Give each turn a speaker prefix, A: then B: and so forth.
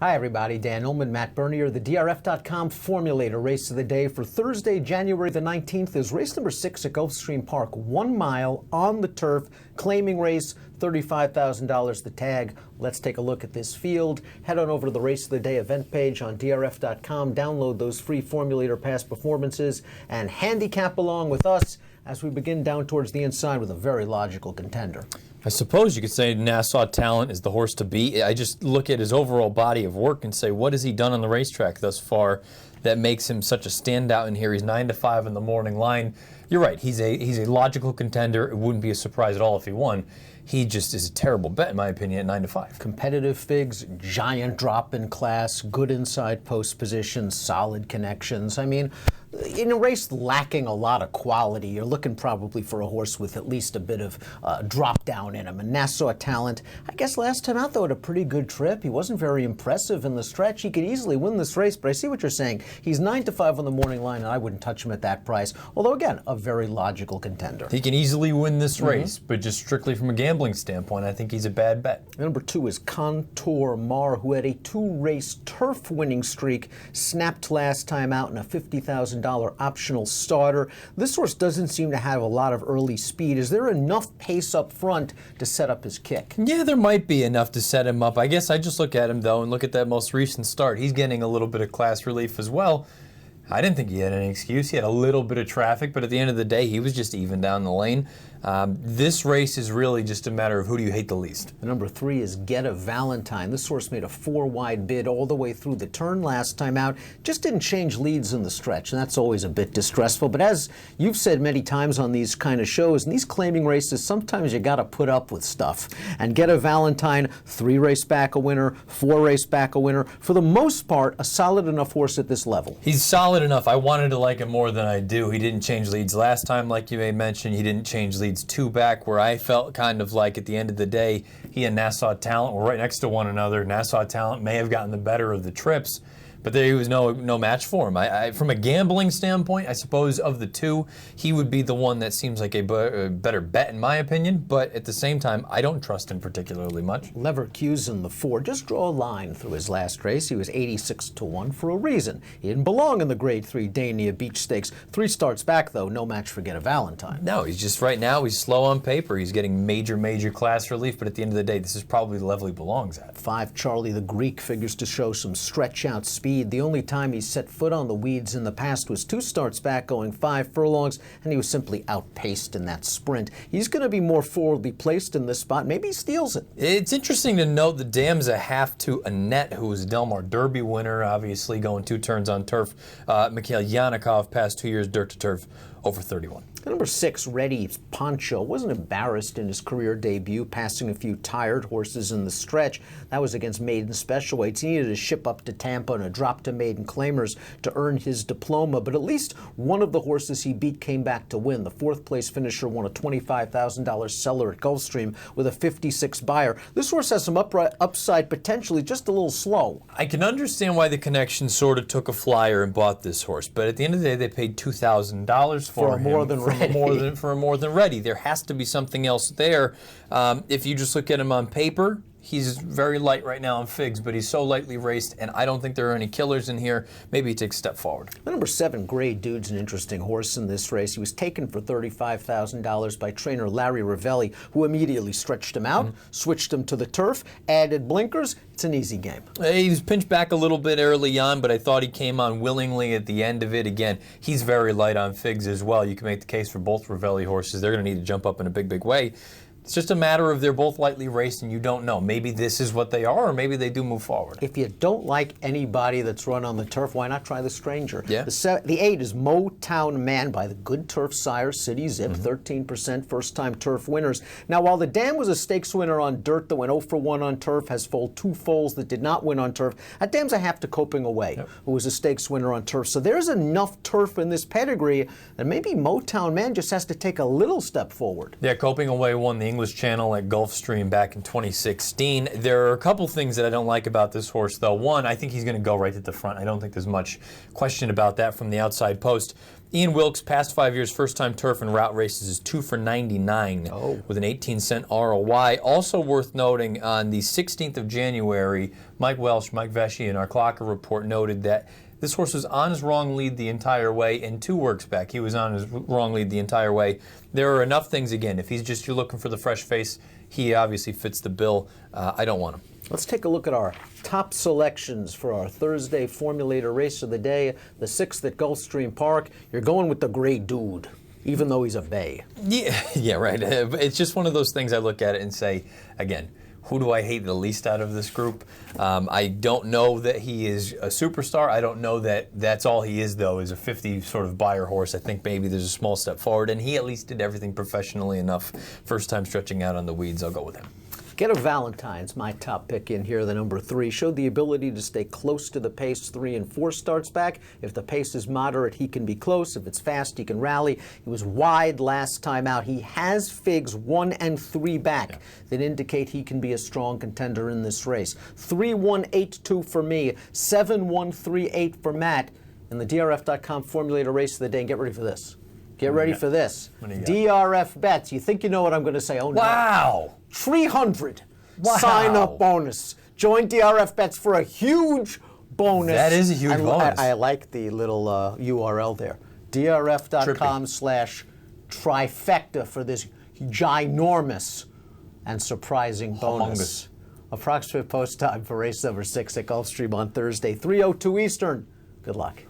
A: Hi everybody, Dan Illman, Matt Bernier, the DRF.com Formulator race of the day for Thursday, January the 19th is race number 6 at Gulfstream Park. 1 mile on the turf, claiming race, $35,000 the tag. Let's take a look at this field. Head on over to the race of the day event page on DRF.com, download those free Formulator past performances, and handicap along with us as we begin down towards the inside with a very logical contender.
B: I suppose you could say Nassau Talent is the horse to beat. I just look at his overall body of work and say, what has he done on the racetrack thus far that makes him such a standout in here? He's 9 to 5 in the morning line. You're right, he's a logical contender. It wouldn't be a surprise at all if he won. He just is a terrible bet, in my opinion, at 9 to 5.
A: Competitive figs, giant drop in class, good inside post position, solid connections. I mean, in a race lacking a lot of quality, you're looking probably for a horse with at least a bit of drop down in him. And Nassau Talent, I guess last time out, though, had a pretty good trip. He wasn't very impressive in the stretch. He could easily win this race, but I see what you're saying. He's 9 to 5 on the morning line, and I wouldn't touch him at that price. Although, again, a very logical contender.
B: He can easily win this race, but just strictly from a gambling standpoint, I think he's a bad bet.
A: Number 2 is Contour Mar, who had a 2-race turf winning streak, snapped last time out in a $50,000 optional starter. This horse doesn't seem to have a lot of early speed. Is there enough pace up front to set up his kick?
B: Yeah, there might be enough to set him up. I guess I just look at him, though, and look at that most recent start. He's getting a little bit of class relief as well. I didn't think he had any excuse. He had a little bit of traffic, but at the end of the day, he was just even down the lane. This race is really just a matter of who do you hate the least.
A: Number 3 is Get a Valentine. This horse made a 4-wide bid all the way through the turn last time out. Just didn't change leads in the stretch, and that's always a bit distressful. But as you've said many times on these kind of shows, in these claiming races, sometimes you got to put up with stuff. And Get a Valentine, 3-race back a winner, 4-race back a winner. For the most part, a solid enough horse at this level.
B: He's solid enough. I wanted to like him more than I do. He didn't change leads last time, like you may mention. He didn't change leads 2 back, where I felt kind of like at the end of the day, he and Nassau Talent were right next to one another. Nassau Talent may have gotten the better of the trips, but there was no match for him. From a gambling standpoint, I suppose of the two, he would be the one that seems like a better bet in my opinion, but at the same time, I don't trust him particularly much.
A: Leverkusen, the 4, just draw a line through his last race. He was 86 to 1 for a reason. He didn't belong in the Grade 3 Dania Beach Stakes. 3 starts back, though, no match for Get a Valentine.
B: No, he's just right now, he's slow on paper. He's getting major class relief, but at the end of the day, this is probably the level he belongs at.
A: 5, Charlie the Greek, figures to show some stretch out speed. The only time he set foot on the weeds in the past was 2 starts back going 5 furlongs, and he was simply outpaced in that sprint. He's going to be more forwardly placed in this spot. Maybe he steals it.
B: It's interesting to note the dam's a half to Annette, who was a Del Mar Derby winner, obviously going 2 turns on turf. Mikhail Yanikov, past 2 years dirt to turf, over 31.
A: Number 6, Ready Poncho, wasn't embarrassed in his career debut, passing a few tired horses in the stretch. That was against maiden special weights. He needed to ship up to Tampa and a drop to maiden claimers to earn his diploma, but at least one of the horses he beat came back to win. The 4th place finisher won a $25,000 seller at Gulfstream with a 56 buyer. This horse has some upside, potentially just a little slow.
B: I can understand why the connection sort of took a flyer and bought this horse, but at the end of the day, they paid $2,000 for him. For a more than ready. There has to be something else there. If you just look at him on paper, he's very light right now on figs, but he's so lightly raced, and I don't think there are any killers in here. Maybe he takes a step forward.
A: Number 7, Grey Dude's an interesting horse in this race. He was taken for $35,000 by trainer Larry Ravelli, who immediately stretched him out, switched him to the turf, added blinkers. It's an easy game.
B: He was pinched back a little bit early on, but I thought he came on willingly at the end of it. Again, he's very light on figs as well. You can make the case for both Ravelli horses. They're going to need to jump up in a big way. It's just a matter of they're both lightly raced and you don't know. Maybe this is what they are, or maybe they do move forward.
A: If you don't like anybody that's run on the turf, why not try the stranger?
B: Yeah.
A: The 8 is Motown Man by the good turf sire City Zip, 13% first-time turf winners. Now, while the Dam was a stakes winner on dirt that went 0 for 1 on turf, has foaled 2 foals that did not win on turf, that Dam's a half to Coping Away, who was a stakes winner on turf. So there's enough turf in this pedigree that maybe Motown Man just has to take a little step forward.
B: Yeah, Coping Away won the English Channel at Gulfstream back in 2016. There are a couple things that I don't like about this horse, though. One, I think he's going to go right at the front. I don't think there's much question about that from the outside post. Ian Wilkes, past 5 years, first-time turf and route races, is 2 for 99 with an 18-cent ROI. Also worth noting, on the 16th of January, Mike Welsh, Mike Vesci, in our Clocker report noted that this horse was on his wrong lead the entire way, and 2 works back. He was on his wrong lead the entire way. There are enough things, again, if he's just you're looking for the fresh face, he obviously fits the bill. I don't want him.
A: Let's take a look at our top selections for our Thursday Formulator Race of the Day, the 6th at Gulfstream Park. You're going with the gray dude, even though he's a bay.
B: Yeah, right. It's just one of those things I look at it and say, again, who do I hate the least out of this group? I don't know that he is a superstar. I don't know that that's all he is, though, is a 50 sort of buyer horse. I think maybe there's a small step forward, and he at least did everything professionally enough. First time stretching out on the weeds, I'll go with him.
A: Get a Valentine's, my top pick in here, the number 3. Showed the ability to stay close to the pace 3 and 4 starts back. If the pace is moderate, he can be close. If it's fast, he can rally. He was wide last time out. He has figs 1 and 3 back that indicate he can be a strong contender in this race. 3-1-8-2 for me, 7-1-3-8 for Matt in the DRF.com Formulator Race of the Day. And get ready for this. Get ready for this. DRF bets. You think you know what I'm going to say? Oh, no.
B: Wow.
A: 300
B: Wow.
A: sign-up bonus. Join DRF bets for a huge bonus.
B: That is a huge bonus.
A: I like the little URL there. DRF.com/trifecta for this ginormous and surprising bonus.
B: Humongous.
A: Approximate post time for race number 6 at Gulfstream on Thursday, 3:02 Eastern. Good luck.